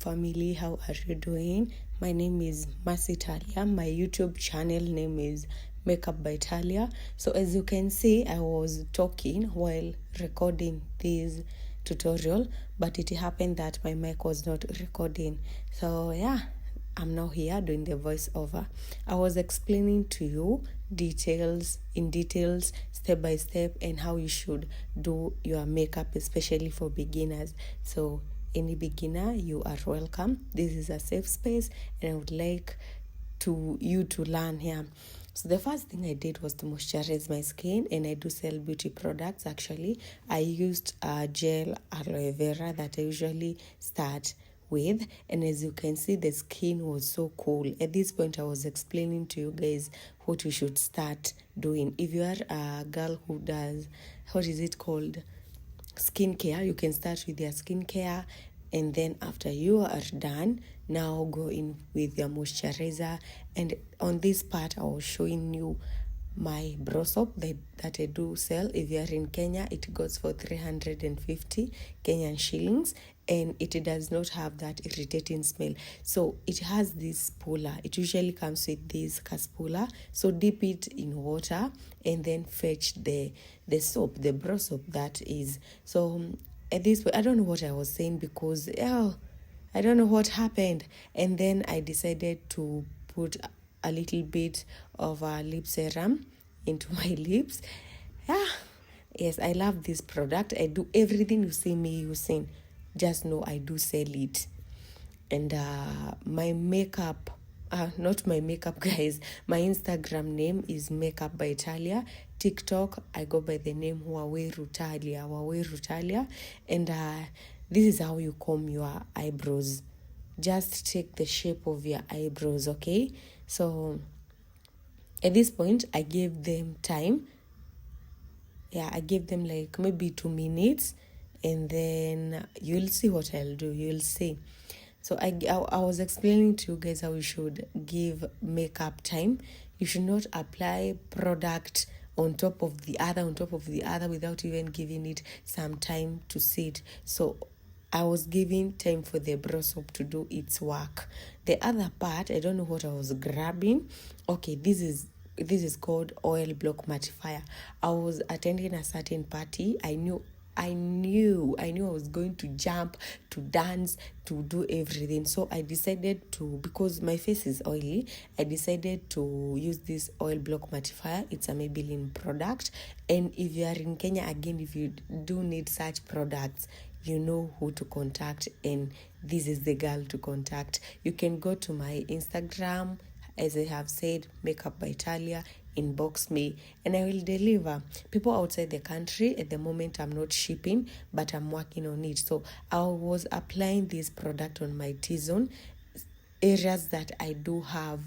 family, how are you doing? My name is Mercy Talia. My YouTube channel name is Makeup by Talia. So as you can see, I was talking while recording this tutorial, but it happened that my mic was not recording. So yeah, I'm now here doing the voiceover. I was explaining to you details, step by step, and how you should do your makeup, especially for beginners. So any beginner, you are welcome. This is a safe space, and I would like you to learn here. So the first thing I did was to moisturize my skin, and I do sell beauty products. Actually, I used a gel aloe vera that I usually start with, and as you can see, the skin was so cool. At this point, I was explaining to you guys what you should start doing. If you are a girl who does, what is it called, skincare, you can start with your skincare, and then after you are done, now go in with your moisturizer. And on this part, I was showing you my bro soap that I do sell. If you are in Kenya, it goes for 350 Kenyan shillings, and it does not have that irritating smell. So it has this spooler. It usually comes with this spooler. So dip it in water and then fetch the soap, the bro soap that is. So at this point, I don't know what I was saying because I don't know what happened. And then I decided to put a little bit of a lip serum into my lips. Yes, I love this product. I do everything you see me using. Just know I do sell it. And my makeup, not my makeup, guys. My Instagram name is Makeup by Talia. TikTok, I go by the name Waweru Talia. And this is how you comb your eyebrows. Just take the shape of your eyebrows, okay? So at this point, I gave them time. Yeah, I gave them like maybe 2 minutes, and then you'll see what I'll do. You'll see. So I was explaining to you guys how you should give makeup time. You should not apply product on top of the other without even giving it some time to sit. So I was giving time for the bro soap to do its work. The other part, I don't know what I was grabbing. Okay, this is called oil block mattifier. I was attending a certain party. I knew I was going to jump, to dance, to do everything. So I decided to, because my face is oily, I decided to use this oil block mattifier. It's a Maybelline product. And if you are in Kenya, again, if you do need such products, you know who to contact, and this is the girl to contact. You can go to my Instagram, as I have said, Makeup by Talia, inbox me, and I will deliver. People outside the country, at the moment, I'm not shipping, but I'm working on it. So I was applying this product on my T-zone, areas that I do have,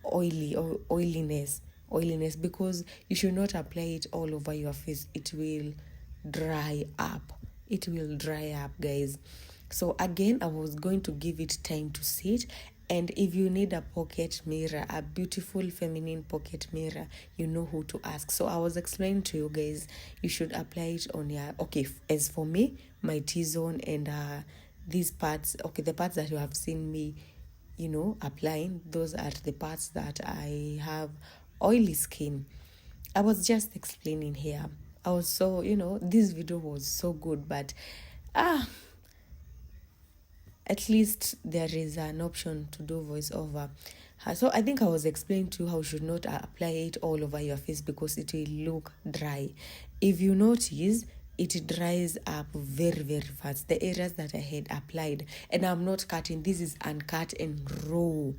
oiliness, because you should not apply it all over your face. It will dry up. Guys. So again, I was going to give it time to sit. And if you need a pocket mirror, a beautiful feminine pocket mirror, you know who to ask. So I was explaining to you guys, you should apply it on your, okay, as for me, my T-zone and these parts, okay, the parts that you have seen me, applying, those are the parts that I have oily skin. I was just explaining here. I was so, this video was so good, but at least there is an option to do voiceover. So I think I was explaining to you how you should not apply it all over your face because it will look dry. If you notice, it dries up very, very fast. The areas that I had applied, and I'm not cutting, this is uncut and raw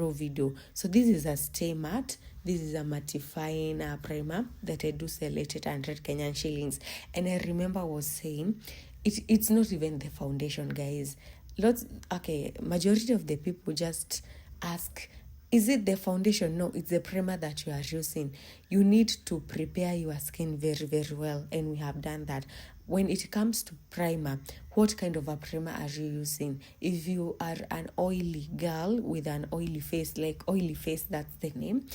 video. So this is a stay matte. This is a mattifying primer that I do sell at 800 Kenyan shillings. And I remember I was saying, it's not even the foundation, guys. Majority of the people just ask, is it the foundation? No, it's the primer that you are using. You need to prepare your skin very, very well, and we have done that. When it comes to primer, what kind of a primer are you using? If you are an oily girl with an oily face, that's the name,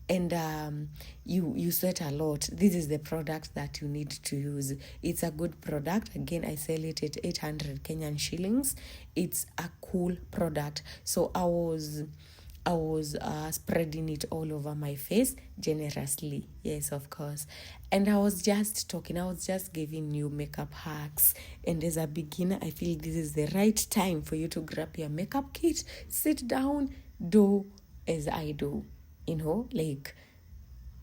and you sweat a lot, this is the product that you need to use. It's a good product. Again, I sell it at 800 Kenyan shillings. It's a cool product. So I was spreading it all over my face generously. Yes, of course. And I was just giving you makeup hacks. And as a beginner, I feel this is the right time for you to grab your makeup kit, sit down, do as I do. Like,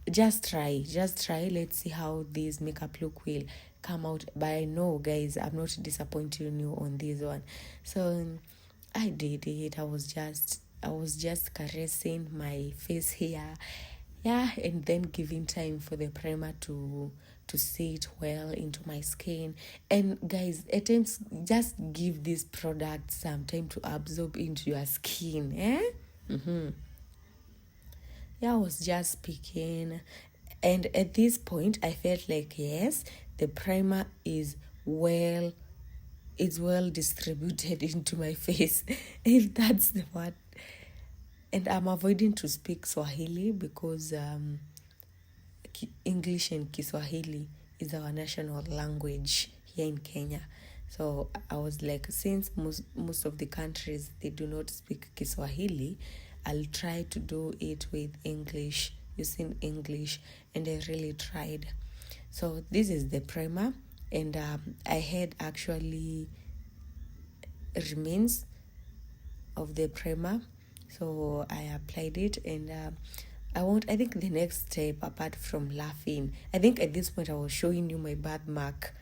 just try. Let's see how this makeup look will come out. But I know, guys, I'm not disappointing you on this one. So I did it. I was just caressing my face here, and then giving time for the primer to sit well into my skin. And guys, at times, just give this product some time to absorb into your skin. I was just speaking, and at this point I felt like, yes, the primer is well distributed into my face, if that's the word. And I'm avoiding to speak Swahili because English and Kiswahili is our national language here in Kenya. So I was like, since most of the countries, they do not speak Kiswahili, I'll try to do it with English, using English, and I really tried. So this is the primer, and I had actually remains of the primer, so I applied it, and I think the next step, apart from laughing, I think at this point I was showing you my birthmark.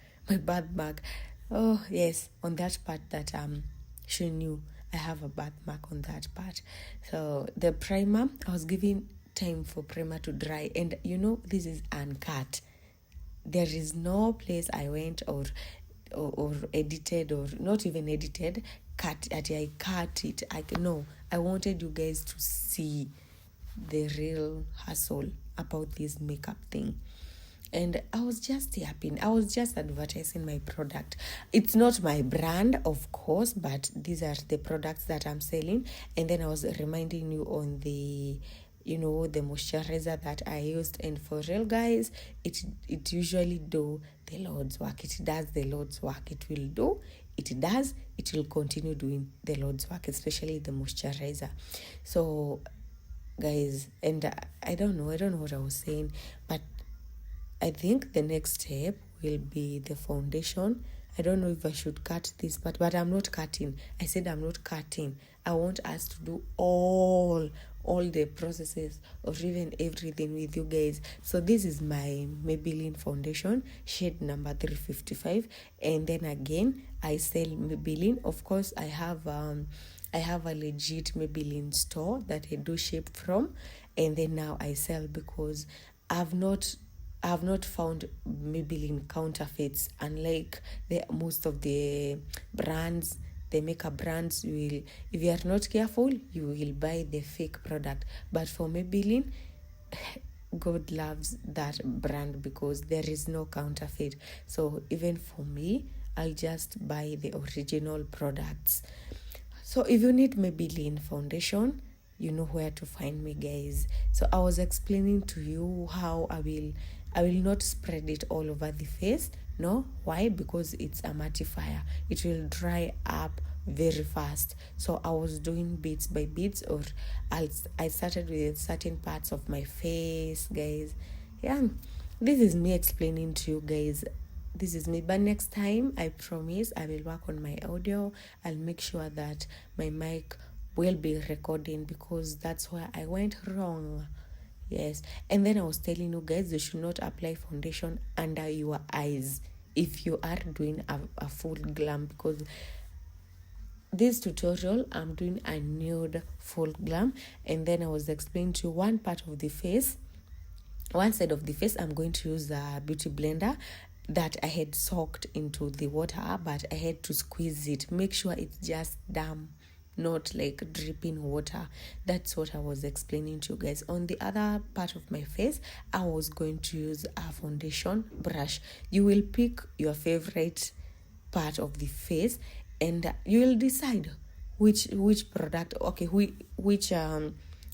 Oh yes, on that part that showing you, I have a birthmark on that part. So the primer, I was giving time for primer to dry, and this is uncut. There is no place I went or edited, or not even edited, I cut it. I wanted you guys to see the real hustle about this makeup thing. And I was just yapping. I was just advertising my product. It's not my brand, of course, but these are the products that I'm selling. And then I was reminding you on the moisturizer that I used. And for real, guys, it usually do the Lord's work. It does the Lord's work. It will continue doing the Lord's work, especially the moisturizer. So, guys, and I don't know what I was saying, but I think the next step will be the foundation. I don't know if I should cut this, but I'm not cutting. I said I'm not cutting. I want us to do all the processes, or even everything with you guys. So this is my Maybelline foundation, shade number 355. And then again, I sell Maybelline. Of course, I have a legit Maybelline store that I do ship from. And then now I sell, because I've not found Maybelline counterfeits. Unlike most of the brands, the makeup brands, if you are not careful, you will buy the fake product. But for Maybelline, God loves that brand because there is no counterfeit. So even for me, I'll just buy the original products. So if you need Maybelline foundation, you know where to find me, guys. So I was explaining to you how I will not spread it all over the face. No, why? Because it's a mattifier. It will dry up very fast. So I was doing bits by bits, or I started with certain parts of my face, guys. Yeah, this is me explaining to you guys. This is me. But next time, I promise I will work on my audio. I'll make sure that my mic will be recording, because that's where I went wrong. Yes. And then I was telling you guys, you should not apply foundation under your eyes if you are doing a full glam, because this tutorial I'm doing a nude full glam. And then I was explaining to you one side of the face, I'm going to use a beauty blender that I had soaked into the water, but I had to squeeze it. Make sure it's just damp, not like dripping water. That's what I was explaining to you guys. On the other part of my face, I was going to use a foundation brush. You will pick your favorite part of the face, and you will decide which product, okay, which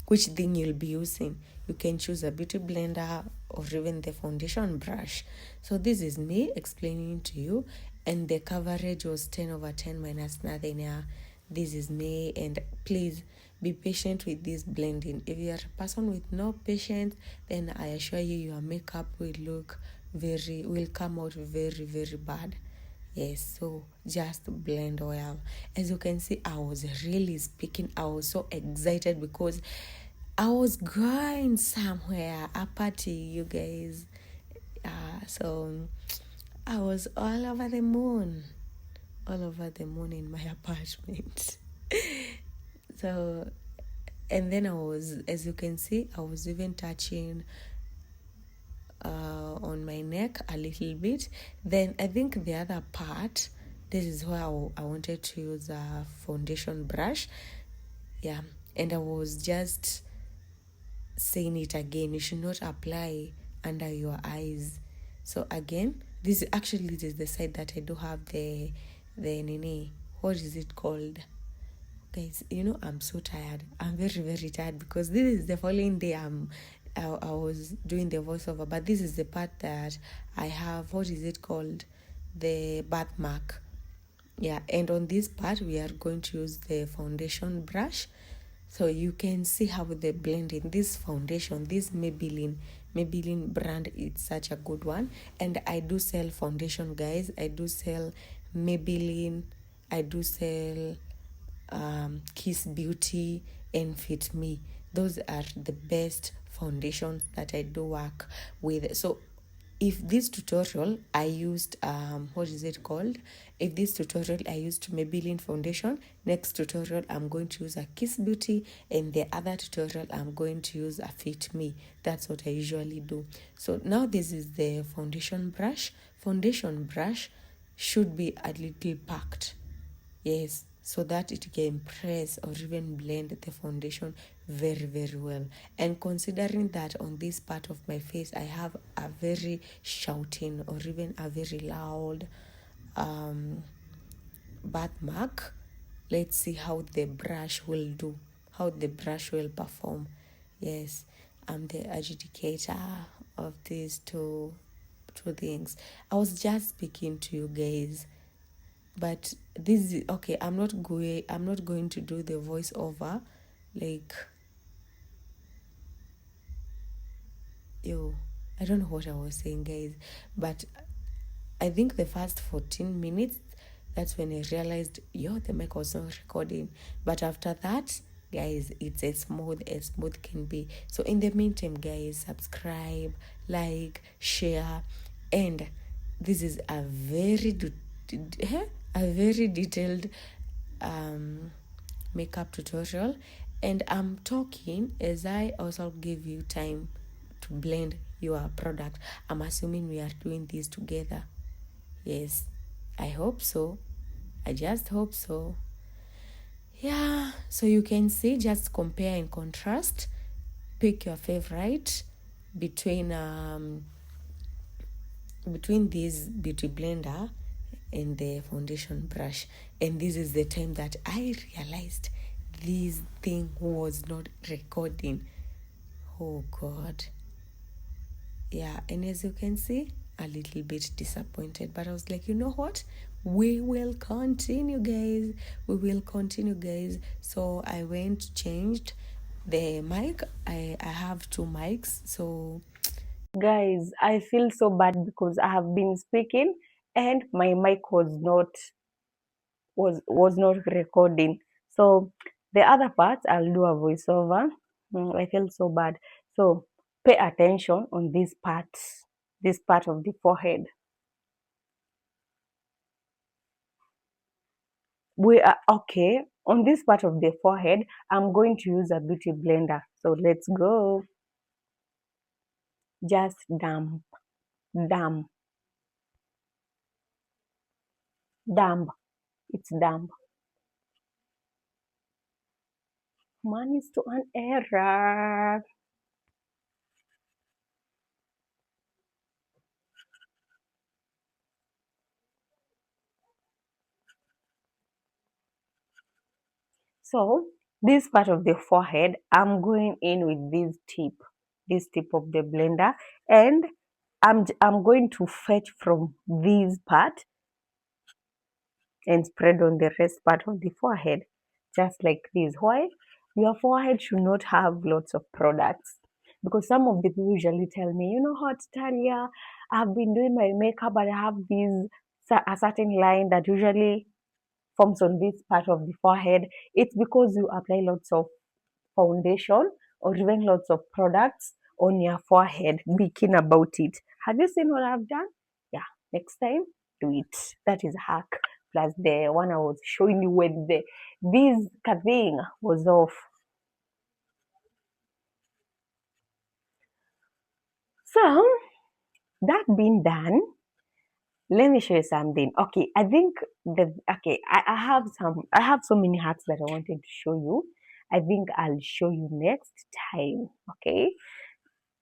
which thing you'll be using. You can choose a beauty blender or even the foundation brush. So this is me explaining to you, and the coverage was 10 over 10 minus nothing. Yeah, this is me, and please be patient with this blending. If you're a person with no patience, then I assure you your makeup will come out very, very bad. Yes, so just blend well. As you can see, I was really speaking. I was so excited because I was going somewhere, a party, you guys. So I was all over the moon in my apartment. So, and then as you can see, I was even touching on my neck a little bit. Then I think the other part, this is where I wanted to use a foundation brush. Yeah, and I was just saying it again, you should not apply under your eyes. So again, this is the side that I do have the nini, what is it called, guys? I'm so tired. I'm very, very tired because this is the following day I was doing the voiceover, but this is the part that I have, what is it called, the birthmark. Yeah, and on this part we are going to use the foundation brush. So you can see how the blending, this foundation, this Maybelline brand, it's such a good one. And I do sell foundation, guys. I do sell Maybelline. I do sell Kiss Beauty and Fit Me. Those are the best foundations that I do work with. So if this tutorial I used what is it called, if this tutorial I used Maybelline foundation, next tutorial I'm going to use a Kiss Beauty, and the other tutorial I'm going to use a Fit Me. That's what I usually do. So now this is the foundation brush should be a little packed. Yes, so that it can press or even blend the foundation very, very well. And considering that on this part of my face I have a very shouting or even a very loud birthmark, let's see how the brush will do, how the brush will perform. Yes, I'm the adjudicator of these two things. I was just speaking to you guys, but this is okay. I'm not going to do the voiceover, like, yo, I don't know what I was saying, guys, but I think the first 14 minutes, that's when I realized, the mic was not recording. But after that, guys, it's as smooth can be. So in the meantime, guys, subscribe, like, share, and this is a very detailed makeup tutorial, and I'm talking as I also give you time to blend your product. I'm assuming we are doing this together. Yes, I hope so. I just hope so. Yeah, so you can see, just compare and contrast. Pick your favorite between this beauty blender and the foundation brush. And this is the time that I realized this thing was not recording. Oh God. Yeah, and as you can see, a little bit disappointed, but I was like, you know what, we will continue, guys. So I went, changed the mic. I have two mics. So guys, I feel so bad because I have been speaking and my mic was not recording. So the other part I'll do a voiceover. I feel so bad. So pay attention on this part of the forehead. We are okay. On this part of the forehead, I'm going to use a beauty blender. So let's go. Just damp, damp. It's damp. Man is to an error. So this part of the forehead, I'm going in with this tip of the blender, and I'm going to fetch from this part and spread on the rest part of the forehead, just like this. Why? Your forehead should not have lots of products. Because some of the people usually tell me, you know what, Talia, I've been doing my makeup, but I have a certain line that usually forms on this part of the forehead. It's because you apply lots of foundation or even lots of products on your forehead. Be keen about it. Have you seen what I've done? Yeah, next time do it. That is a hack. Plus the one I was showing you when this thing was off. So that being done, let me show you something. Okay, I think I have so many hacks that I wanted to show you. I think I'll show you next time. Okay.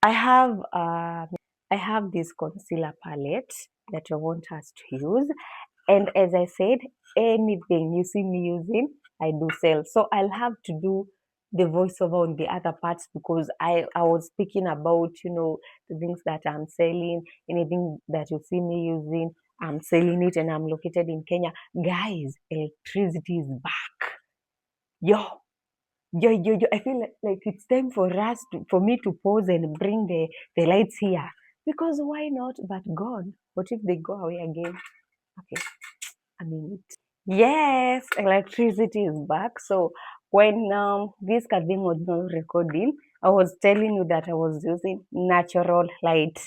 I have I have this concealer palette that I want us to use, and as I said, anything you see me using, I do sell. So I'll have to do the voiceover on the other parts because I was speaking about the things that I'm selling, anything that you see me using, I'm selling it, and I'm located in Kenya. Guys, electricity is back. Yo, yo, I feel like it's time for for me to pause and bring the lights here. Because why not? But God, what if they go away again? Okay, I mean it. Yes, electricity is back. So when this thing was not recording, I was telling you that I was using natural light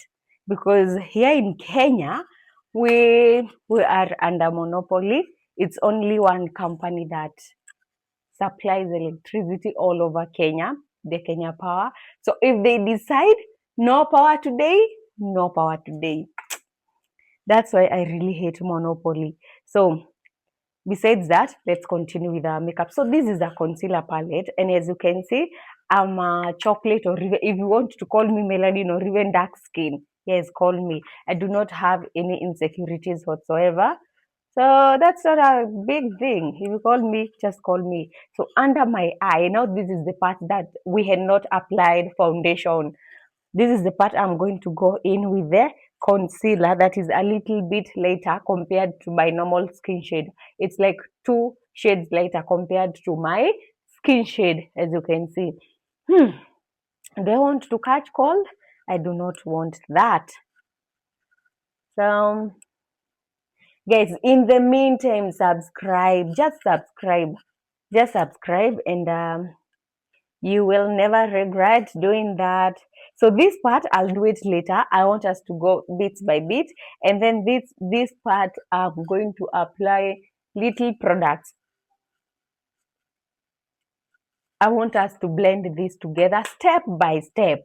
because here in Kenya we are under monopoly. It's only one company that supplies electricity all over Kenya, the Kenya Power. So if they decide no power today, no power today. That's why I really hate monopoly. So besides that, let's continue with our makeup. So this is a concealer palette, and as you can see, I'm a chocolate, or even, if you want to call me melanin or even dark skin, yes, call me. I do not have any insecurities whatsoever. So that's not a big thing. If you call me, just call me. So under my eye, now this is the part that we had not applied foundation. This is the part I'm going to go in with the concealer that is a little bit lighter compared to my normal skin shade. It's like 2 shades lighter compared to my skin shade, as you can see. Do I want to catch cold? I do not want that. So guys, in the meantime, subscribe. Just subscribe, and you will never regret doing that. So this part I'll do it later. I want us to go bit by bit, and then this part I'm going to apply little products. I want us to blend this together step by step,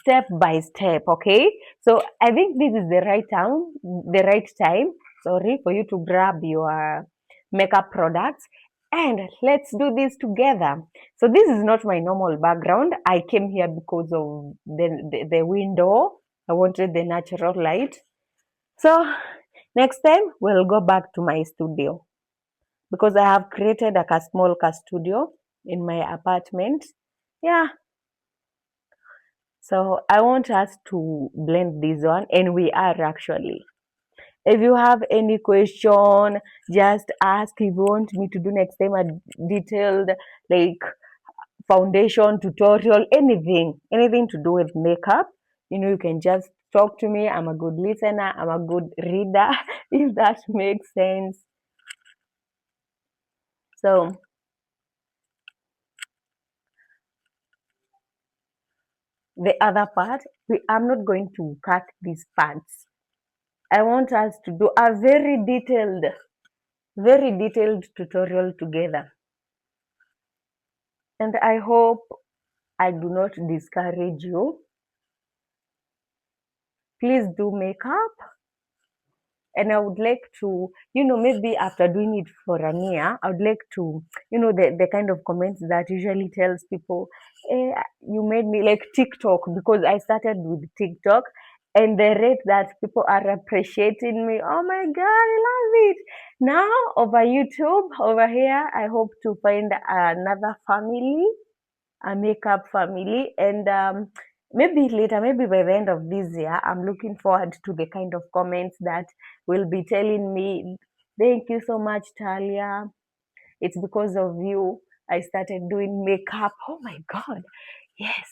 step by step. Okay. So I think this is the right time, sorry, for you to grab your makeup products, and let's do this together. So this is not my normal background. I came here because of the window. I wanted the natural light. So next time we'll go back to my studio because I have created a small studio in my apartment. Yeah. So I want us to blend this one, and we are actually. If you have any question, just ask. If you want me to do next time a detailed like foundation tutorial, anything to do with makeup, you can just talk to me. I'm a good listener. I'm a good reader, if that makes sense. So the other part, I'm not going to cut these parts. I want us to do a very detailed tutorial together. And I hope I do not discourage you. Please do makeup. And I would like to, maybe after doing it for a year, I would like to, the kind of comments that usually tells people, you made me like TikTok, because I started with TikTok, and the rate that people are appreciating me. Oh my God, I love it. Now over YouTube, over here, I hope to find another family, a makeup family, and maybe later, maybe by the end of this year, I'm looking forward to the kind of comments that will be telling me, thank you so much, Talia. It's because of you I started doing makeup. Oh my God. Yes.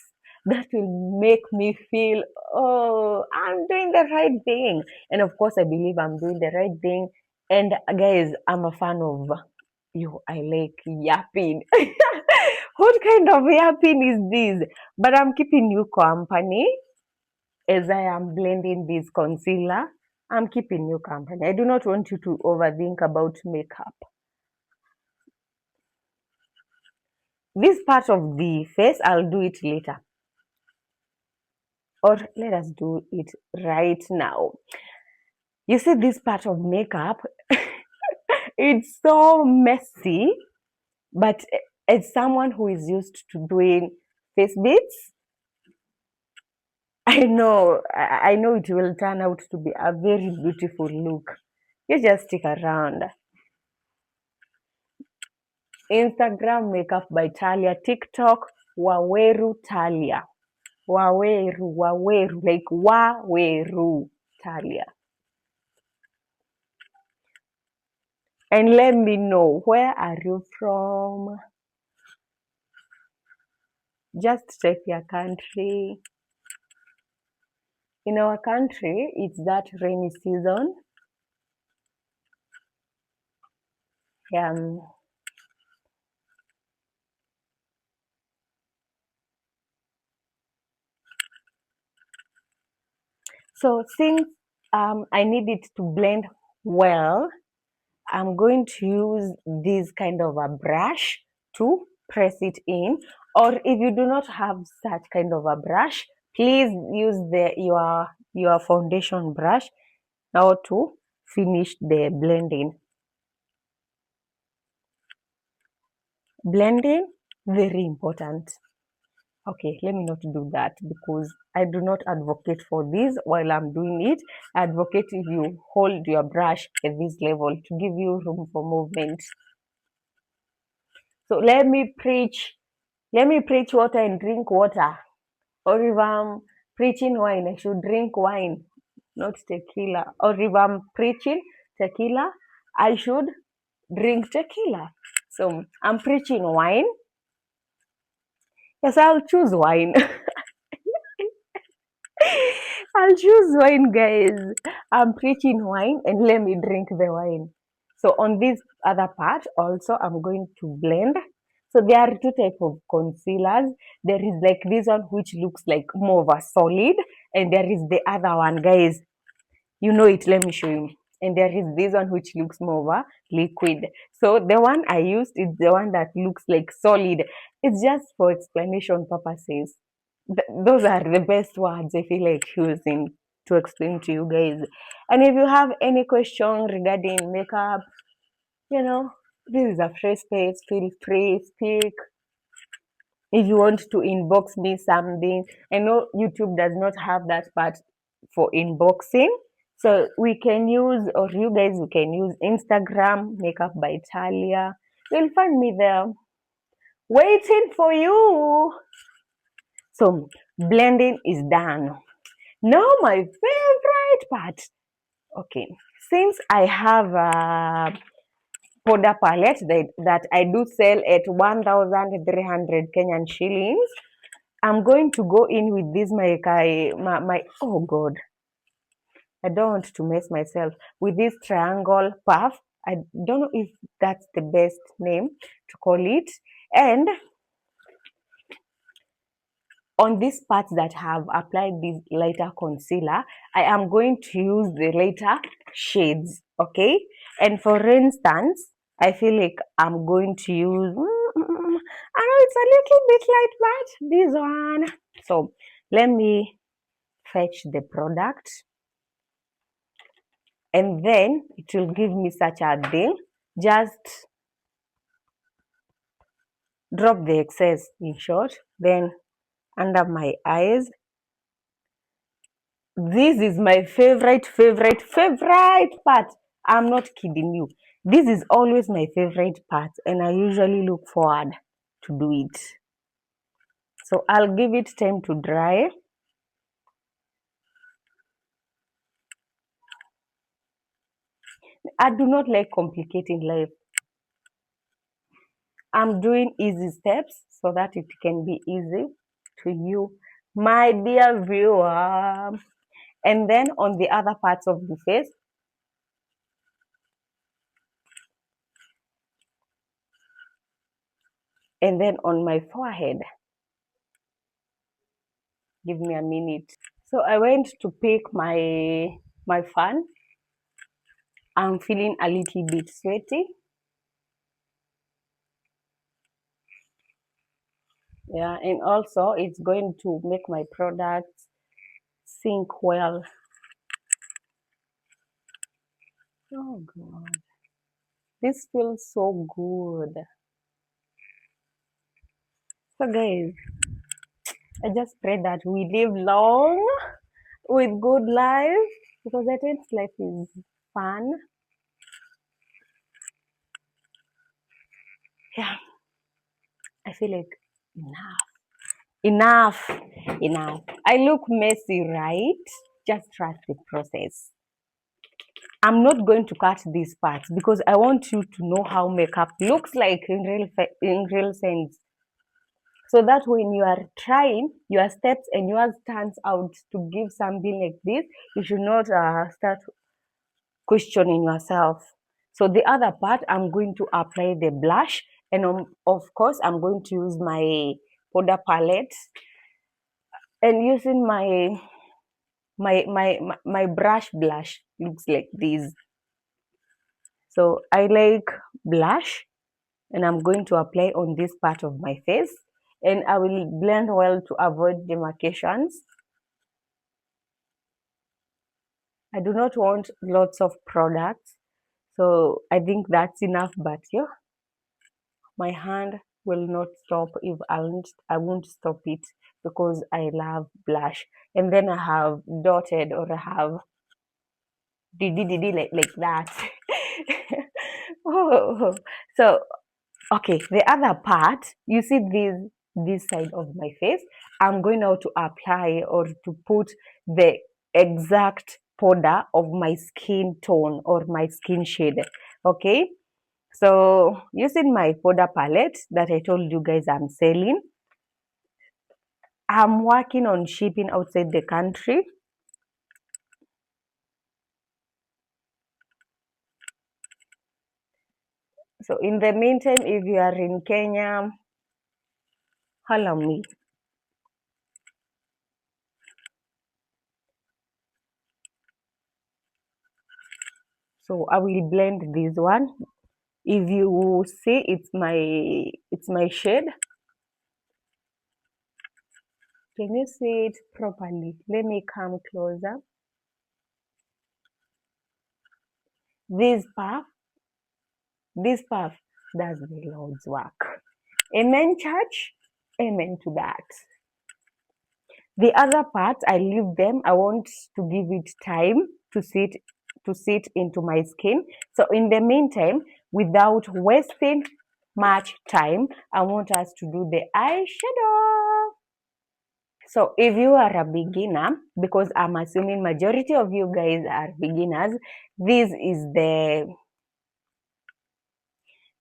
That will make me feel, oh, I'm doing the right thing. And of course, I believe I'm doing the right thing. And guys, I'm a fan of you. I like yapping. What kind of yapping is this? But I'm keeping you company as I am blending this concealer. I'm keeping you company. I do not want you to overthink about makeup. This part of the face, I'll do it later. Or let us do it right now. You see, this part of makeup, it's so messy, but as someone who is used to doing face bits, I know it will turn out to be a very beautiful look. You just stick around. Instagram makeup by Talia, TikTok Waweru Talia. Waweru, like Waweru Talia. And let me know, where are you from? Just check your country. In our country, it's that rainy season. Um, so since I need it to blend well, I'm going to use this kind of a brush to press it in. Or if you do not have such kind of a brush, please use your foundation brush now to finish the blending. Blending, very important. Okay, let me not do that because I do not advocate for this while I'm doing it. I advocate if you hold your brush at this level to give you room for movement. So let me preach water and drink water. Or if I'm preaching wine, I should drink wine, not tequila. Or if I'm preaching tequila, I should drink tequila. So I'm preaching wine. Yes, I'll choose wine. I'll choose wine, guys. I'm preaching wine and let me drink the wine. So on this other part, also I'm going to blend. So there are two types of concealers. There is like this one which looks like more of a solid, and there is the other one, guys. You know it. Let me show you. And there is this one which looks more of a liquid. So the one I used is the one that looks like solid. It's just for explanation purposes. Those are the best words I feel like using to explain to you guys. And if you have any question regarding makeup, you know, this is a free space. Feel free, speak. If you want to inbox me something, I know YouTube does not have that part for inboxing. So we can use, or you guys, you can use Instagram, Makeup by Talia. You'll find me there waiting for you. So blending is done. Now my favorite part. Okay, since I have a powder palette that I do sell at 1,300 Kenyan shillings, I'm going to go in with this my oh God, I don't want to mess myself with this triangle puff. I don't know if that's the best name to call it. And on these parts that have applied this lighter concealer, I am going to use the lighter shades, okay? And for instance, I feel like I'm going to use, I know it's a little bit light, but this one. So let me fetch the product and then it will give me such a thing. Just drop the excess in short, then under my eyes, This is my favorite part. I'm not kidding you. This is always my favorite part, and I usually look forward to do it. So I'll give it time to dry. I do not like complicating life. I'm doing easy steps so that it can be easy to you, my dear viewer. And then on the other parts of the face, and then on my forehead. Give me a minute. So I went to pick my fan. I'm feeling a little bit sweaty. Yeah, and also it's going to make my products sink well. Oh God, this feels so good. So guys, I just pray that we live long with good life because I think life is fun. Yeah, I feel like enough, enough, enough. I look messy, right? Just trust the process. I'm not going to cut these parts because I want you to know how makeup looks like in real sense. So that when you are trying your steps and yours turns out to give something like this, you should not start questioning yourself. So the other part, I'm going to apply the blush, and of course, I'm going to use my powder palette and using my brush blush looks like this. So I like blush, and I'm going to apply on this part of my face, and I will blend well to avoid demarcations. I do not want lots of products, so I think that's enough. But yeah, my hand will not stop if I won't stop it because I love blush. And then I have dotted or I have did like that. Oh, so okay, the other part, you see this side of my face, I'm going now to apply or to put the exact powder of my skin tone or my skin shade. Okay, so using my powder palette that I told you guys I'm selling, I'm working on shipping outside the country. So in the meantime, if you are in Kenya, holla me. So I will blend this one. If you see, it's my shade. Can you see it properly? Let me come closer. This puff, this puff does the Lord's work. Amen, church. Amen to that. The other parts, I leave them. I want to give it time to sit into my skin. So in the meantime, without wasting much time, I want us to do the eyeshadow. So if you are a beginner, because I'm assuming majority of you guys are beginners, this is the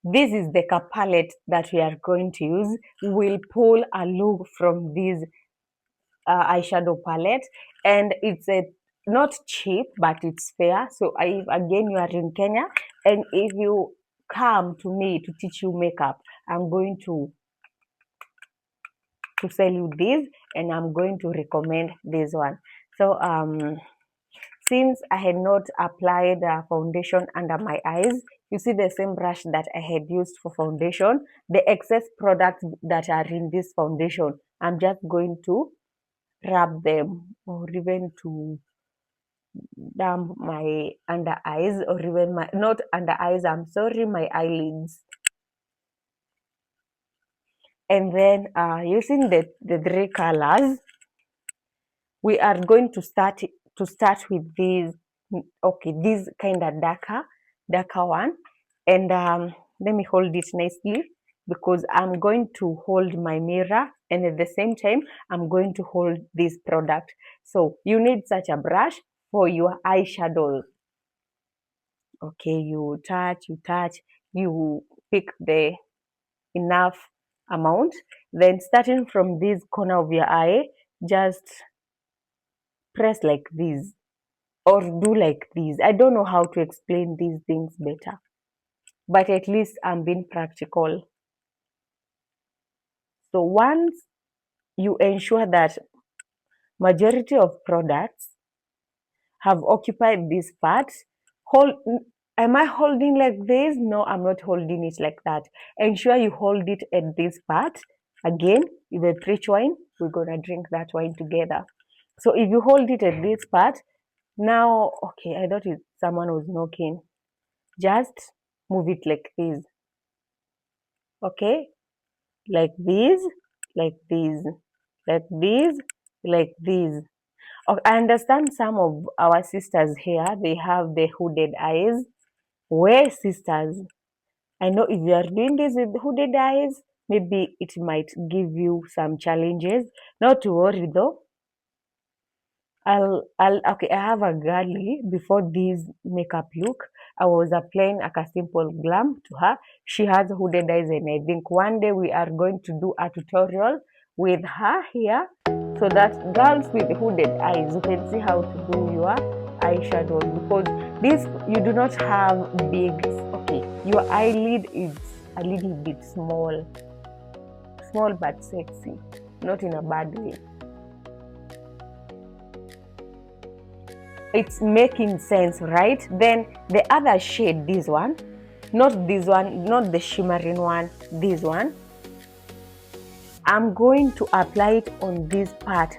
this is the palette that we are going to use. We'll pull a look from this eyeshadow palette, and it's a not cheap, but it's fair. So again, you are in Kenya, and if you come to me to teach you makeup, I'm going to sell you this, and I'm going to recommend this one. So since I had not applied foundation under my eyes, you see the same brush that I had used for foundation, the excess products that are in this foundation, I'm just going to rub them or even to damp my under eyes or even my not under eyes, I'm sorry, my eyelids. And then using the three colors, we are going to start to start with this, okay, this kind of darker one. And let me hold it nicely, because I'm going to hold my mirror, and at the same time I'm going to hold this product. So you need such a brush for your eyeshadow. Okay, you touch, you pick the enough amount, then starting from this corner of your eye, just press like this or do like this. I don't know how to explain these things better, but at least I'm being practical. So once you ensure that majority of products have occupied this part, hold, am I holding like this? No, I'm not holding it like that. Ensure you hold it at this part. Again, if I preach wine, we're gonna drink that wine together. So if you hold it at this part, now, okay, I thought someone was knocking. Just move it like this. Okay, like this, like this, like this, like this. Okay, I understand some of our sisters here, they have the hooded eyes. Where sisters, I know if you are doing this with hooded eyes, maybe it might give you some challenges. Not to worry though. Okay, I have a girlie before this makeup look. I was applying like a simple glam to her. She has hooded eyes, and I think one day we are going to do a tutorial with her here, so that girls with hooded eyes, you can see how to do your eyeshadow, because this, you do not have big, okay, your eyelid is a little bit small but sexy, not in a bad way. It's making sense, right? Then the other shade, this one, not this one, not the shimmering one, this one, I'm going to apply it on this part,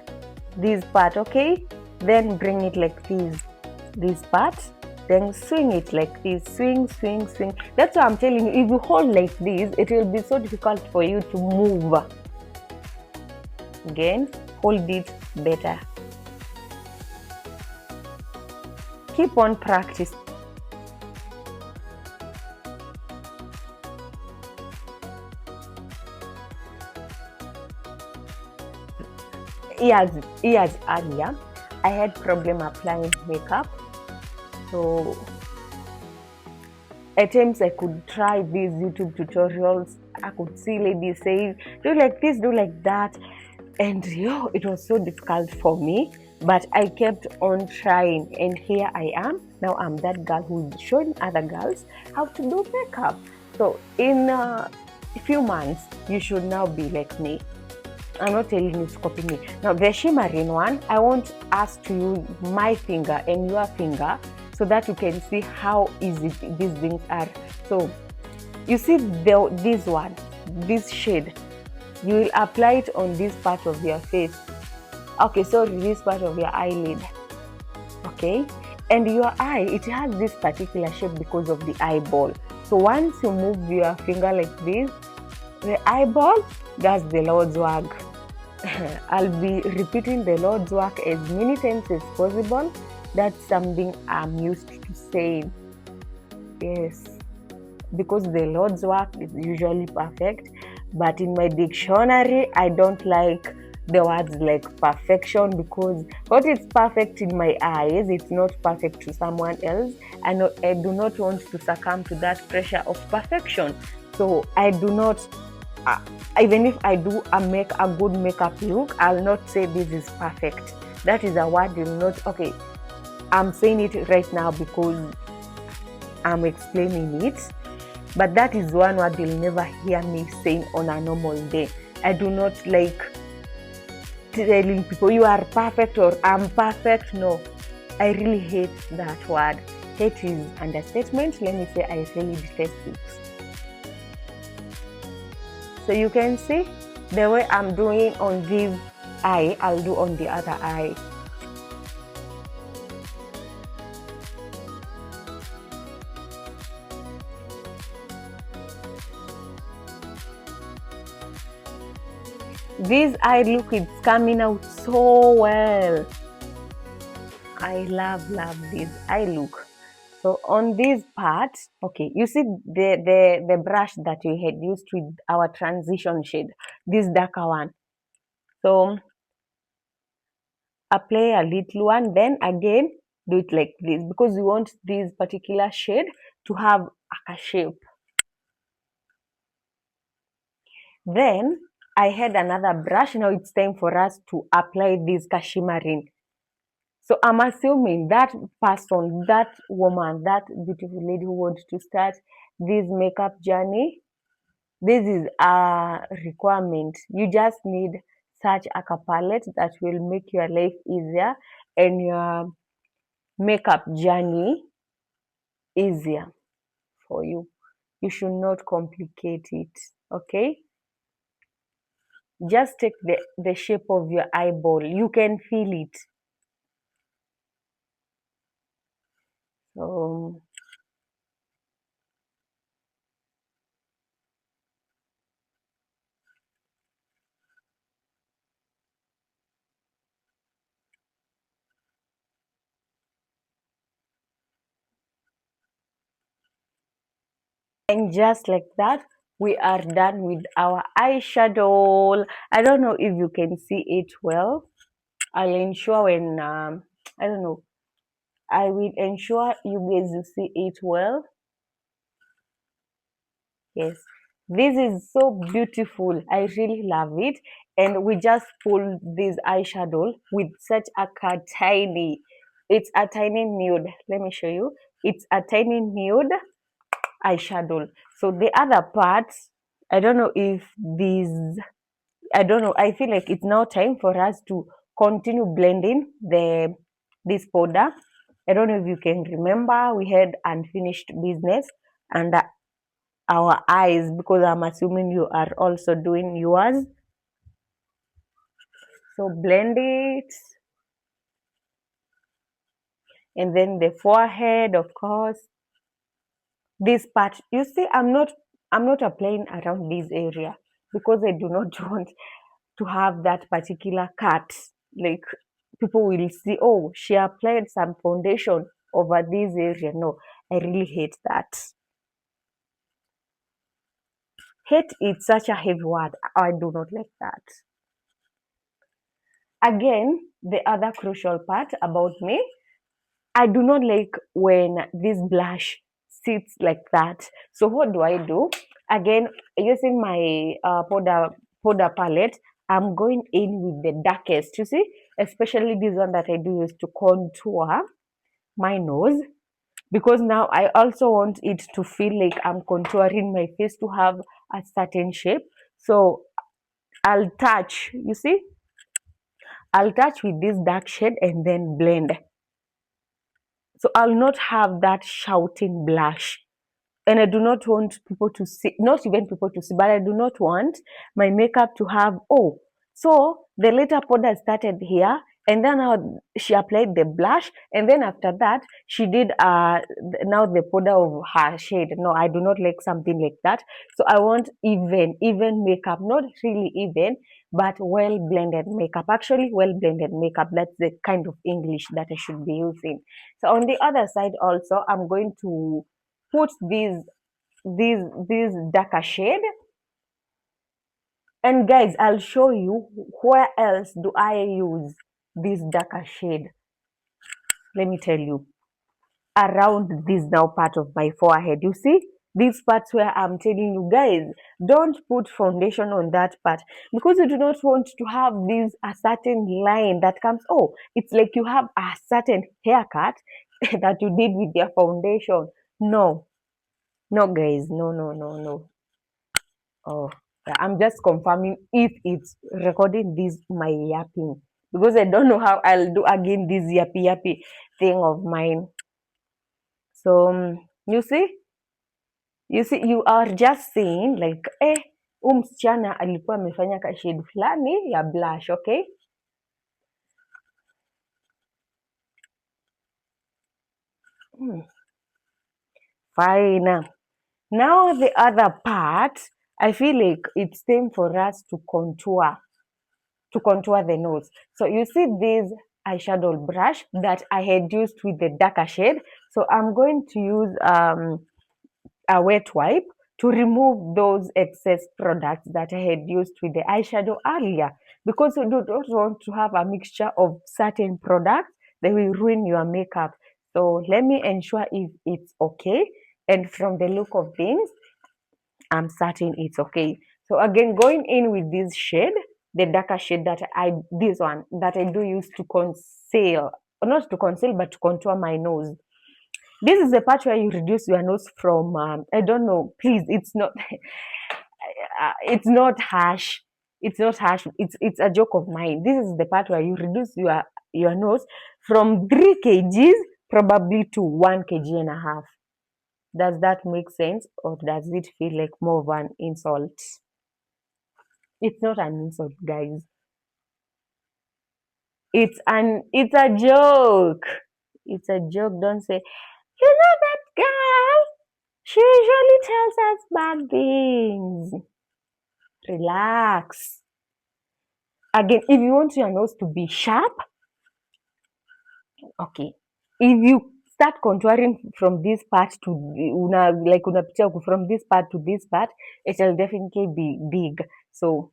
okay? Then bring it like this part, then swing it like this, swing. That's why I'm telling you, if you hold like this, it will be so difficult for you to move. Again, hold it better. Keep on practice. Years earlier, I had problem applying makeup. So at times I could try these YouTube tutorials. I could see ladies saying, do like this, do like that. And it was so difficult for me. But I kept on trying, and here I am. Now I'm that girl who's showing other girls how to do makeup. So in a few months, you should now be like me. I'm not telling you to copy me. Now the shimmering one, I want us to use my finger and your finger, so that you can see how easy these things are. So you see this one, this shade, you will apply it on this part of your face. Okay, so this part of your eyelid. Okay, and your eye, it has this particular shape because of the eyeball. So once you move your finger like this, the eyeball does the Lord's work. I'll be repeating the Lord's work as many times as possible. That's something I'm used to saying. Yes, because the Lord's work is usually perfect, but in my dictionary, I don't like the words like perfection, because what is perfect in my eyes, it's not perfect to someone else. I do not want to succumb to that pressure of perfection. So I do not, even if I do a good makeup look, I'll not say this is perfect. That is a word you'll not, okay, I'm saying it right now because I'm explaining it. But that is one word you'll never hear me saying on a normal day. I do not like telling people you are perfect or I'm perfect. No, I really hate that word. Hate is understatement. Let me say I really detest it. So you can see the way I'm doing on this eye, I'll do on the other eye. This eye look is coming out so well. I love this eye look. So on this part, okay, you see the brush that we had used with our transition shade, this darker one. So apply a little one, then again do it like this because we want this particular shade to have a shape. Then I had another brush. Now it's time for us to apply this shimmering. So I'm assuming that person, that woman, that beautiful lady who wants to start this makeup journey, this is a requirement. You just need such a palette that will make your life easier and your makeup journey easier for you. You should not complicate it. Okay? Just take the shape of your eyeball. You can feel it. So and just like that, we are done with our eyeshadow. I don't know if you can see it well. I'll ensure when I don't know. I will ensure you guys will see it well. Yes, this is so beautiful. I really love it. And we just pulled this eyeshadow with such a tiny. It's a tiny nude. Let me show you. It's a tiny nude eyeshadow. So the other parts, I don't know if these, I don't know. I feel like it's now time for us to continue blending this powder. I don't know if you can remember we had unfinished business under our eyes because I'm assuming you are also doing yours. So blend it, and then the forehead, of course. This part, you see, I'm not applying around this area because I do not want to have that particular cut. Like people will see, oh, she applied some foundation over this area. No, I really hate that. Hate is such a heavy word. I do not like that. Again, the other crucial part about me, I do not like when this blush sits like that. So what do I do? Again, using my powder palette, I'm going in with the darkest. You see, especially this one that I do is to contour my nose because now I also want it to feel like I'm contouring my face to have a certain shape. So I'll touch. You see, I'll touch with this dark shade and then blend. So I'll not have that shouting blush. And I do not want people to see, not even people to see, but I do not want my makeup to have, oh, so the later powder started here, and then now she applied the blush, and then after that, she did now the powder of her shade. No, I do not like something like that. So I want even makeup, not really even, but well blended makeup. Actually, well blended makeup. That's the kind of English that I should be using. So on the other side, also, I'm going to put this darker shade, and guys, I'll show you where else do I use this darker shade. Let me tell you, around this now part of my forehead, you see these parts where I'm telling you guys, don't put foundation on that part because you do not want to have this a certain line that comes, oh, it's like you have a certain haircut that you did with your foundation. No, no guys, no. Oh, yeah, I'm just confirming if it's recording this my yapping because I don't know how I'll do again this yappy thing of mine. So you see, you are just saying like, msichana alikuwa amefanya ka shade fulani ya blush, okay? Hmm, fine. Now the other part, I feel like it's time for us to contour the nose. So you see this eyeshadow brush that I had used with the darker shade. So I'm going to use a wet wipe to remove those excess products that I had used with the eyeshadow earlier, because you do not want to have a mixture of certain products that will ruin your makeup. So let me ensure if it's okay. And from the look of things, I'm certain it's okay. So again, going in with this shade, the darker shade that this one that I do use to conceal, not to conceal, but to contour my nose. This is the part where you reduce your nose from, I don't know, please, it's not, it's not harsh. It's not harsh. It's a joke of mine. This is the part where you reduce your nose from 3 kgs probably to 1 kg and a half. Does that make sense, or does it feel like more of an insult? It's not an insult, guys. It's a joke. It's a joke. Don't say, you know that girl. She usually tells us bad things. Relax. Again, if you want your nose to be sharp, okay. If you start contouring from this part to unapitia from this part to this part, it will definitely be big. So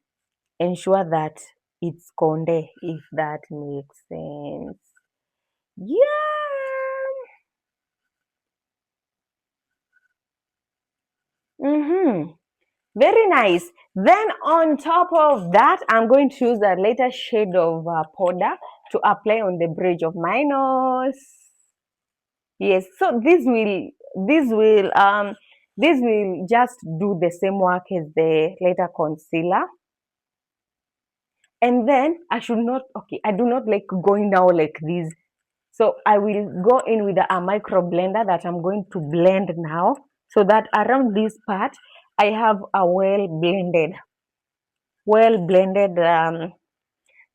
ensure that it's conde, if that makes sense. Yeah. Mm-hmm. Very nice. Then on top of that, I'm going to use a lighter shade of powder to apply on the bridge of my nose. Yes, so this will just do the same work as the lighter concealer. And then I do not like going down like this. So I will go in with a micro blender that I'm going to blend now, so that around this part I have a well blended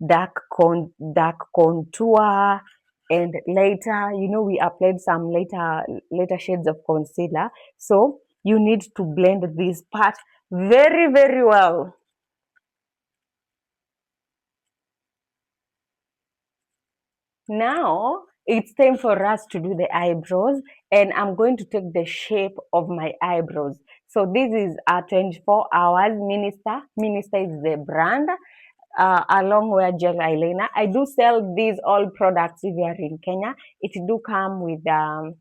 dark contour, and later, we applied some later shades of concealer. So you need to blend this part very, very well. Now it's time for us to do the eyebrows, and I'm going to take the shape of my eyebrows. So this is a 24 hours Minister. Minister is the brand. Along with gel eyeliner, I do sell these all products if you are in Kenya. It do come with an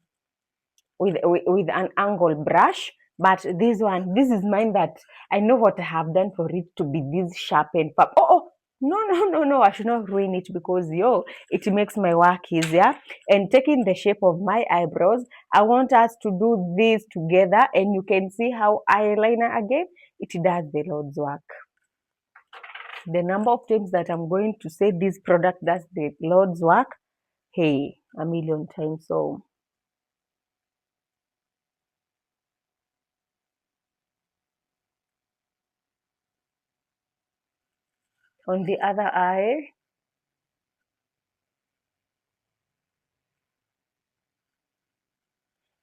angle brush, but this is mine, that I know what I have done for it to be this sharp and pop. Oh, no, no, no, no, I should not ruin it, because it makes my work easier. And taking the shape of my eyebrows, I want us to do this together, and you can see how eyeliner, again, it does the Lord's work. The number of times that I'm going to say this product does the Lord's work, hey, a million times. So on the other eye,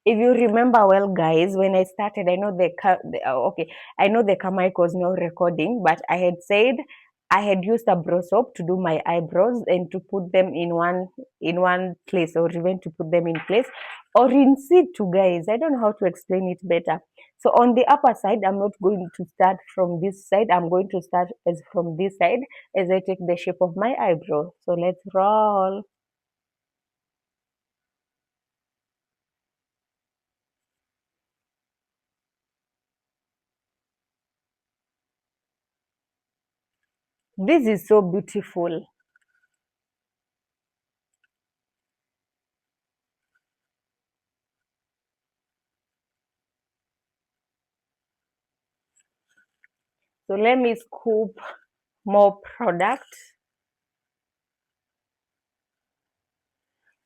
if you remember well, guys, when I started, I know I know the mic was not recording, but I had said I had used a brow soap to do my eyebrows and to put them in one place, or even to put them in place, or in situ, guys. I don't know how to explain it better. So on the upper side, I'm not going to start from this side. I'm going to start as from this side as I take the shape of my eyebrow. So let's roll. This is so beautiful. So let me scoop more product.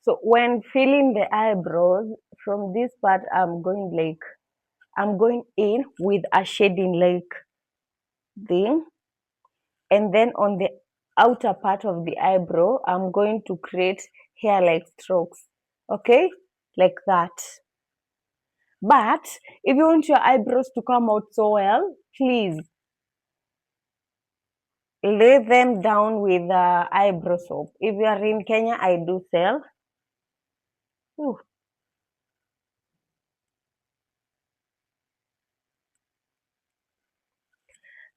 So when filling the eyebrows, from this part, I'm going in with a shading like thing, and then on the outer part of the eyebrow, I'm going to create hair like strokes. Okay, like that. But if you want your eyebrows to come out so well, please lay them down with eyebrow soap. If you are in Kenya, I do sell. Ooh.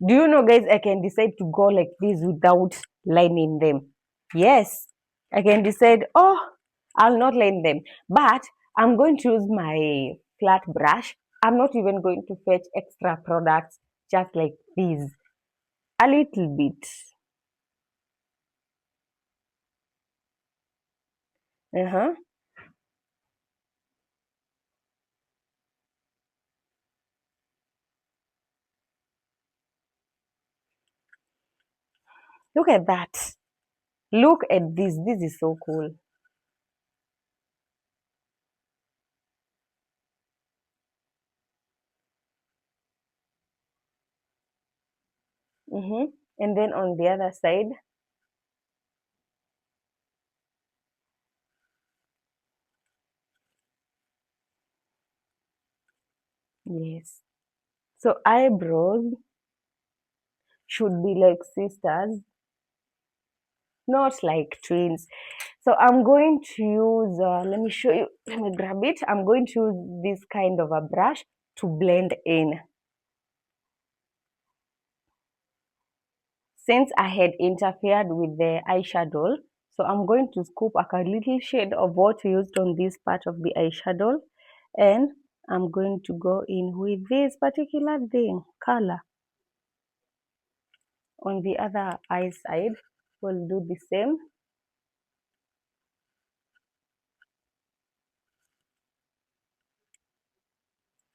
Do you know, guys, I can decide to go like this without lining them. Yes, I can decide, oh, I'll not line them. But I'm going to use my flat brush. I'm not even going to fetch extra products just like this. A little bit. Uh-huh. Look at that. Look at this. This is so cool. Mm-hmm. And then on the other side, yes. So eyebrows should be like sisters, not like twins. So I'm going to use, let me show you, let me grab it. I'm going to use this kind of a brush to blend in. Since I had interfered with the eyeshadow, so I'm going to scoop a little shade of what we used on this part of the eyeshadow, and I'm going to go in with this particular thing, color. On the other eye side, we'll do the same.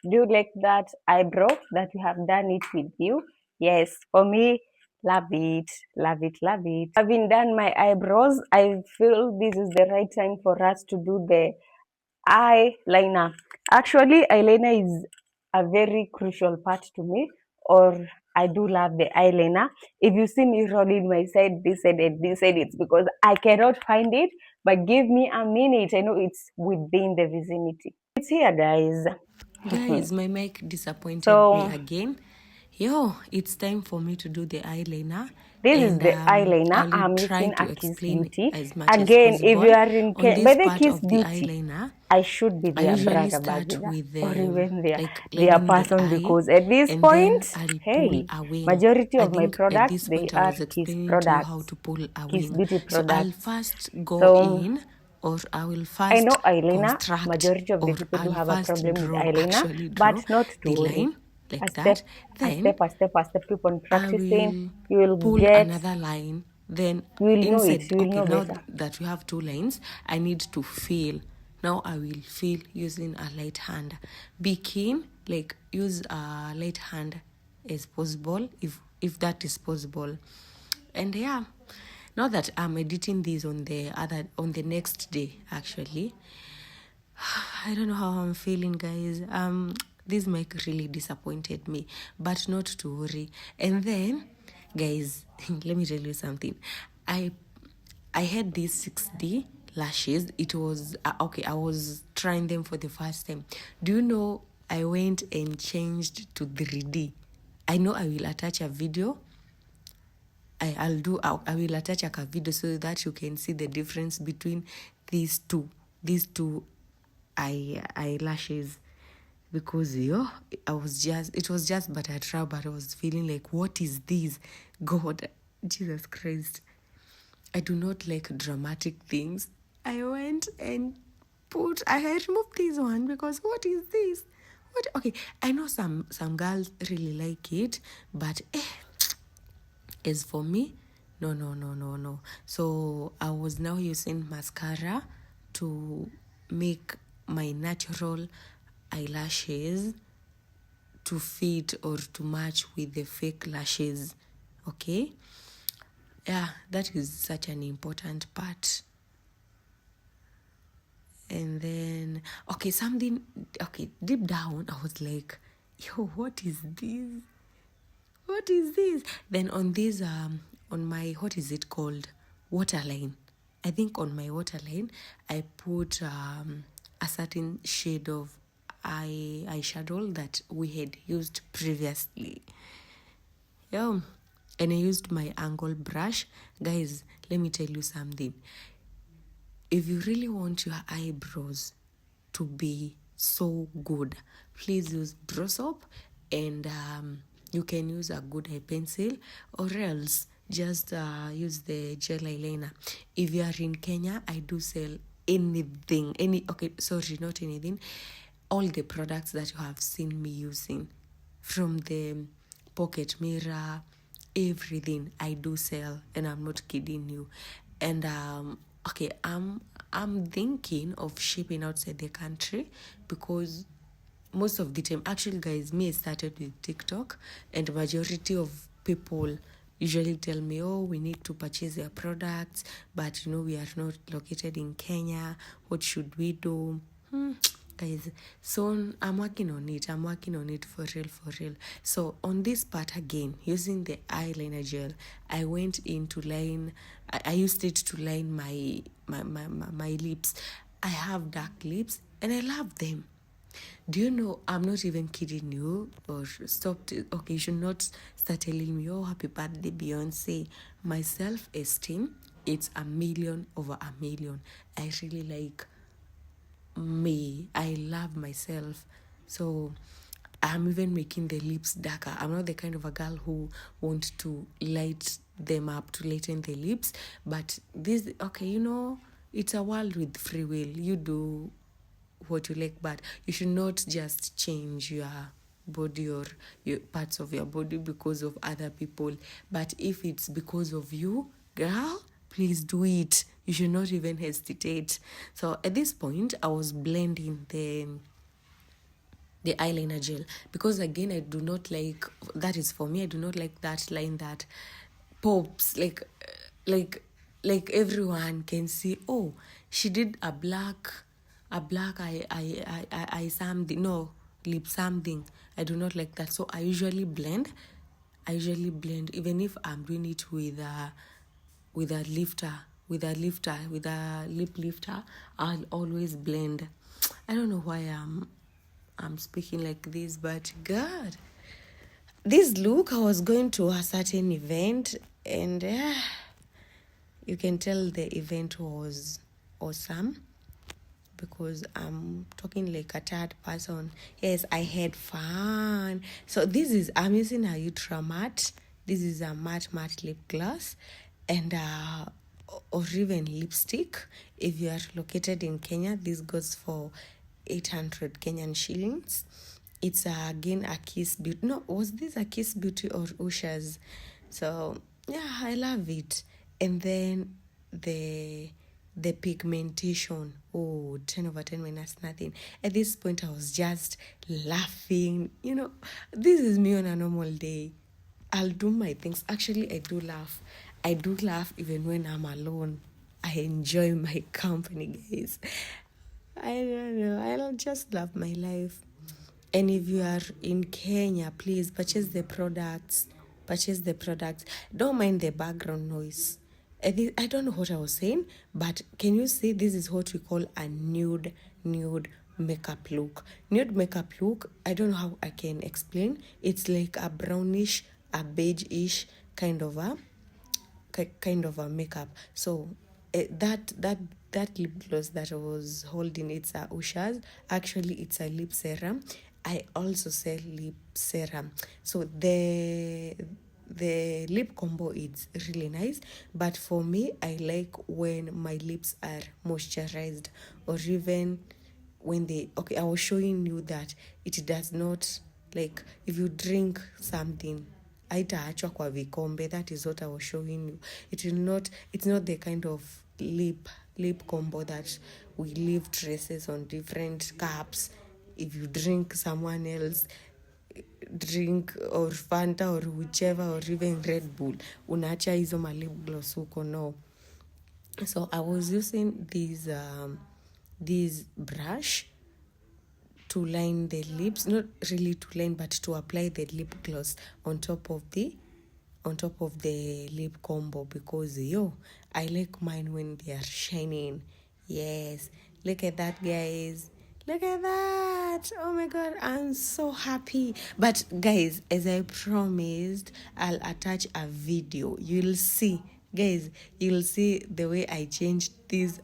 Do you like that eyebrow that we have done it with you? Yes, for me, love it, love it, love it. Having done my eyebrows, I feel this is the right time for us to do the eyeliner. Actually, eyeliner is a very crucial part to me, or I do love the eyeliner. If you see me rolling my side, this side, and this side, it's because I cannot find it. But give me a minute. I know it's within the vicinity. It's here, guys. Guys, my mic disappointed me So again. Yo, it's time for me to do the eyeliner, this is and the eyeliner I'll I'm try using to a Kiss explain Beauty. as much as Again, if you possible. are in On by this the part Kiss of the Beauty, eyeliner, I should be I their usually brand start ambassador with or the even like their lining the person, eye, because at this and then point, I'll pull hey, a wing. majority I of my think at products, this they point I are was Kiss explaining to you how products, to pull a Kiss wing. Beauty So I'll products. first go So in, or I will I know first eyeliner, construct, majority of the or people do I'll have a first problem with draw, eyeliner, actually but draw not to the worry. line A like step, that. a Then step, a step, a step, keep on I practicing. will You will pull get, another line. Then you will know it, inside, you will okay, know now better. that we have two lines, I need to fill. Now I will fill using a light hand. Be keen, like use a light hand as possible, if that is possible. And yeah, now that I'm editing this on the next day, actually, I don't know how I'm feeling, guys. This mic really disappointed me, but not to worry. And then, guys, let me tell you something. I I had these 6D lashes. It was okay. I was trying them for the first time. Do you know? I went and changed to 3D. I know I will attach a video. I will attach a video so that you can see the difference between these two eyelashes, because it was just but a trial, but I was feeling like, what is this? God, Jesus Christ, I do not like dramatic things. I went and I removed this one because what is this? What? Okay, I know some girls really like it, but as for me, no, no, no, no, no. So I was now using mascara to make my natural eyelashes to fit or to match with the fake lashes. Okay? Yeah, that is such an important part. And then, okay, deep down, I was like, yo, what is this? What is this? Then on this, on my, what is it called? Waterline. I think on my waterline, I put a certain shade of eyeshadow that we had used previously. Yeah. and I used my angle brush. Guys, let me tell you something. If you really want your eyebrows to be so good, please use brow soap, and you can use a good eye pencil, or else just use the gel eyeliner. If you are in Kenya, I do sell anything, not anything, all the products that you have seen me using, from the pocket mirror, everything I do sell, and I'm not kidding you. And I'm thinking of shipping outside the country, because most of the time, actually, guys, me, I started with TikTok, and majority of people usually tell me, oh, we need to purchase their products, but we are not located in Kenya. What should we do? Guys, so I'm working on it for real. So on this part, again, using the eyeliner gel, I went in to line. I used it to line my lips. I have dark lips and I love them. Do you know, I'm not even kidding you, or okay, you should not start telling me, oh, happy birthday, Beyonce. My self-esteem, it's a million over a million. I really like me. I love myself. So I'm even making the lips darker. I'm not the kind of a girl who wants to light them up, to lighten the lips. But this, okay, it's a world with free will. You do what you like, but you should not just change your body or your parts of your body because of other people. But if it's because of you, girl, please do it. You should not even hesitate. So at this point, I was blending the eyeliner gel, because again, I do not like, that is for me, I do not like that line that pops, like like everyone can see, oh, she did a black I something, no, lip something. I do not like that. So I usually blend, even if I'm doing it with a lifter, with a lip lifter. I'll always blend. I don't know why I'm speaking like this, but God, this look, I was going to a certain event, and you can tell the event was awesome, because I'm talking like a third person. Yes, I had fun. So I'm using a Ultra Matte. This is a matte lip gloss, and or even lipstick. If you are located in Kenya, this goes for 800 Kenyan shillings. It's again a Kiss Beauty. No, was this a Kiss Beauty or Usha's? So yeah, I love it. And then the pigmentation, 10 over 10 minus nothing. At this point, I was just laughing. This is me on a normal day. I'll do my things. Actually, I do laugh even when I'm alone. I enjoy my company, guys. I don't know, I'll just love my life. And if you are in Kenya, please purchase the products. Don't mind the background noise. I don't know what I was saying, but can you see, this is what we call a nude makeup look. Nude makeup look, I don't know how I can explain. It's like a brownish, a beige-ish kind of a makeup. So that lip gloss that I was holding, it's a Usha's. Actually, it's a lip serum. I also sell lip serum. So the lip combo is really nice, but for me, I like when my lips are moisturized, or even when I was showing you that it does not, like, if you drink something haitaachwa kwa vikombe. That is what I was showing you. It's not the kind of lip combo that we leave traces on different cups. If you drink someone else drink, or Fanta, or whichever, or even Red Bull, unaacha hizo malip gloss huko, no. So I was using this brush to line the lips, not really to line, but to apply the lip gloss on top of the lip combo, because I like mine when they are shining. Yes, look at that, guys. Look at that. Oh my god, I'm so happy. But guys, as I promised, I'll attach a video. You'll see. Guys, you'll see the way I changed these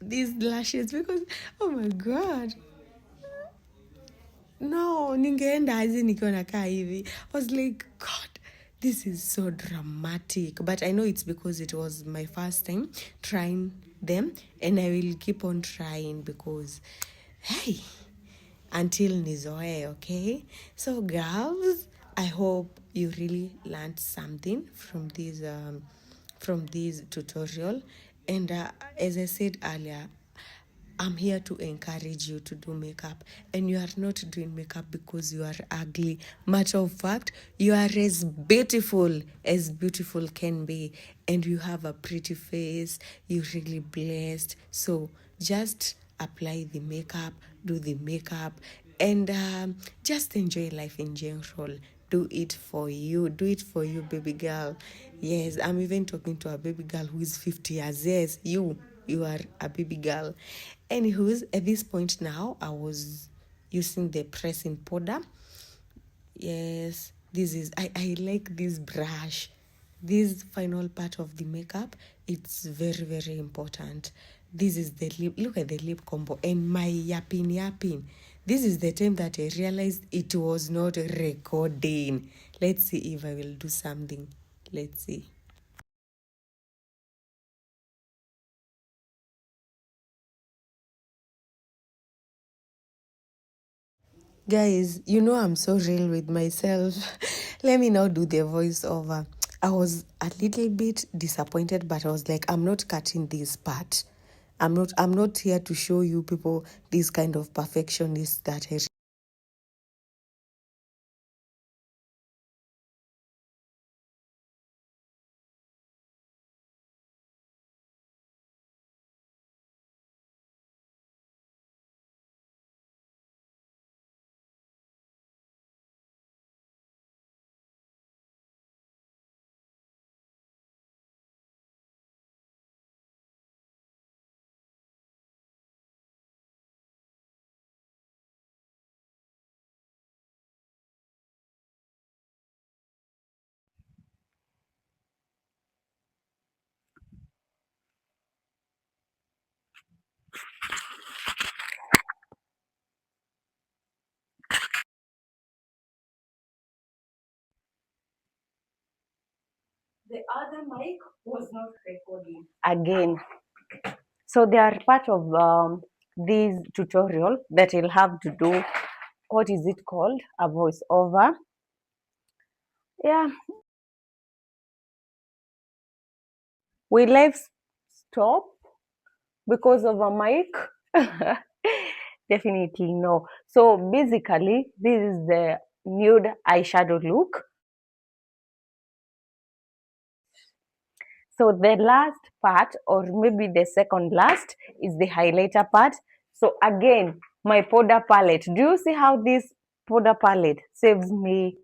lashes because oh my god. No, ningeenda aje nikiwa nakaa hivi. I was like, God, this is so dramatic. But I know it's because it was my first time trying them, and I will keep on trying because, hey, until nizoe, okay? So, girls, I hope you really learned something from this tutorial. And as I said earlier, I'm here to encourage you to do makeup, and you are not doing makeup because you are ugly. Matter of fact, you are as beautiful can be, and you have a pretty face. You're really blessed. So just apply the makeup, do the makeup, and just enjoy life in general. Do it for you. Do it for you, baby girl. Yes, I'm even talking to a baby girl who is 50 years. Yes, you are a baby girl. Anywho's, at this point now, I was using the pressing powder. Yes, I like this brush. This final part of the makeup, it's very, very important. This is the lip. Look at the lip combo and my yapping. This is the time that I realized it was not recording. Let's see if I will do something. Let's see. Guys, you know I'm so real with myself. Let me now do the voiceover. I was a little bit disappointed, but I was like, I'm not cutting this part. I'm not here to show you people this kind of perfectionist that I The other mic was not recording. Again. So they are part of this tutorial that you'll have to do. What is it called? A voiceover. Yeah, we live stop because of a mic. Definitely no. So basically, this is the nude eyeshadow look. So the last part, or maybe the second last, is the highlighter part. So again, my powder palette. Do you see how this powder palette saves me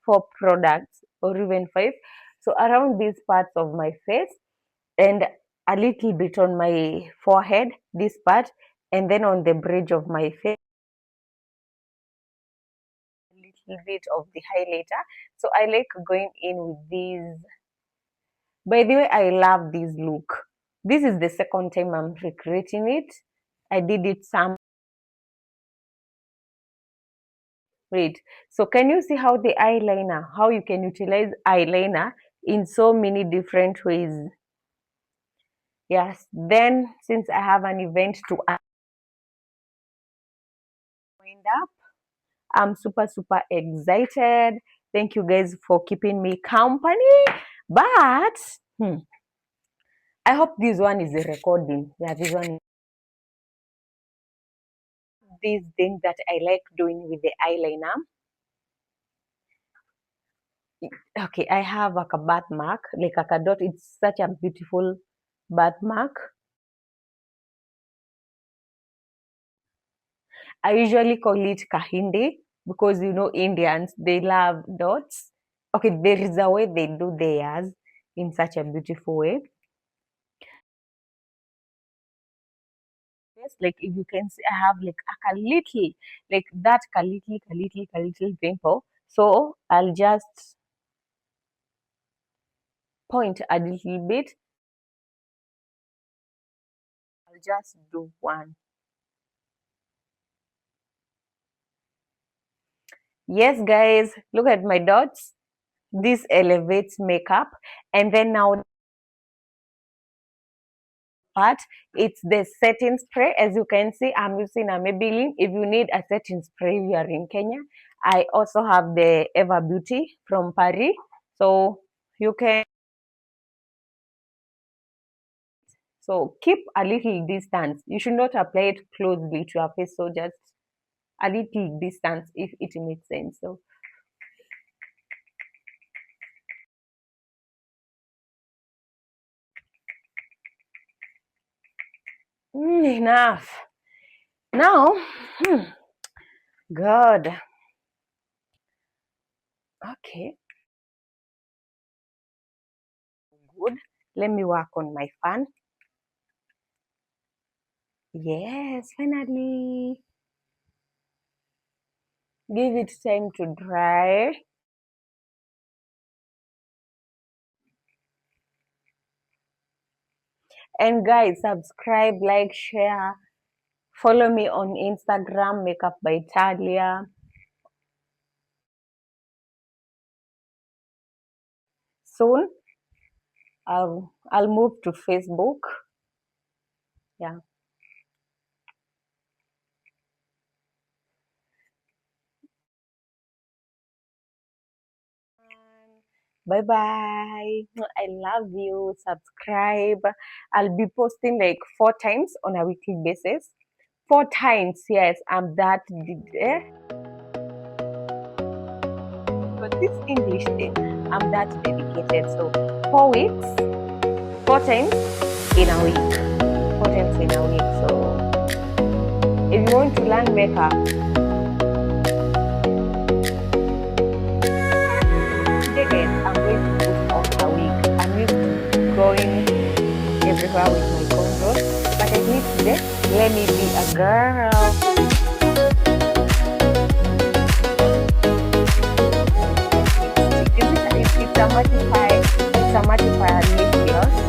4 products or even 5? So around these parts of my face and a little bit on my forehead, this part, and then on the bridge of my face, a little bit of the highlighter. So I like going in with these. By the way, I love this look. This is the second time I'm recreating it. I did it some. Wait, so can you see how the eyeliner, how you can utilize eyeliner in so many different ways? Yes, then since I have an event to wind up, I'm super, super excited. Thank you guys for keeping me company. But I hope this one is a recording. Yeah, this one, these things that I like doing with the eyeliner. Okay, I have like a birthmark, like a dot. It's such a beautiful birthmark. I usually call it kahinde because you know Indians they love dots. Okay, there is a way they do theirs in such a beautiful way. face. Like if you can see, I have like a little, like that little pimple. So I'll just point a little bit. I'll just do one. Yes, guys, look at my dots. This elevates makeup. And then now part, it's the setting spray. As you can see, I'm using a Maybelline. If you need a setting spray, we are in Kenya. I also have the Eva Beauty from Paris. So you can, so keep a little distance. You should not apply it closely to your face. So just a little distance if it makes sense. So enough. Now, good. Okay, good. Let me work on my fan. Yes, finally. Give it time to dry. And guys, subscribe, like, share. Follow me on Instagram, Makeup by Talia. Soon, I'll move to Facebook. Yeah. Bye bye. I love you. Subscribe. I'll be posting like 4 times on a weekly basis. 4 times, yes. I'm that. But this English thing, I'm that dedicated. So 4 weeks, 4 times in a week. 4 times in a week. So if you want to learn makeup, today guys, I'm going to put on a wig. I'm used to going everywhere with my contour, but I need today, let me be a girl. It's a mattified lip gloss.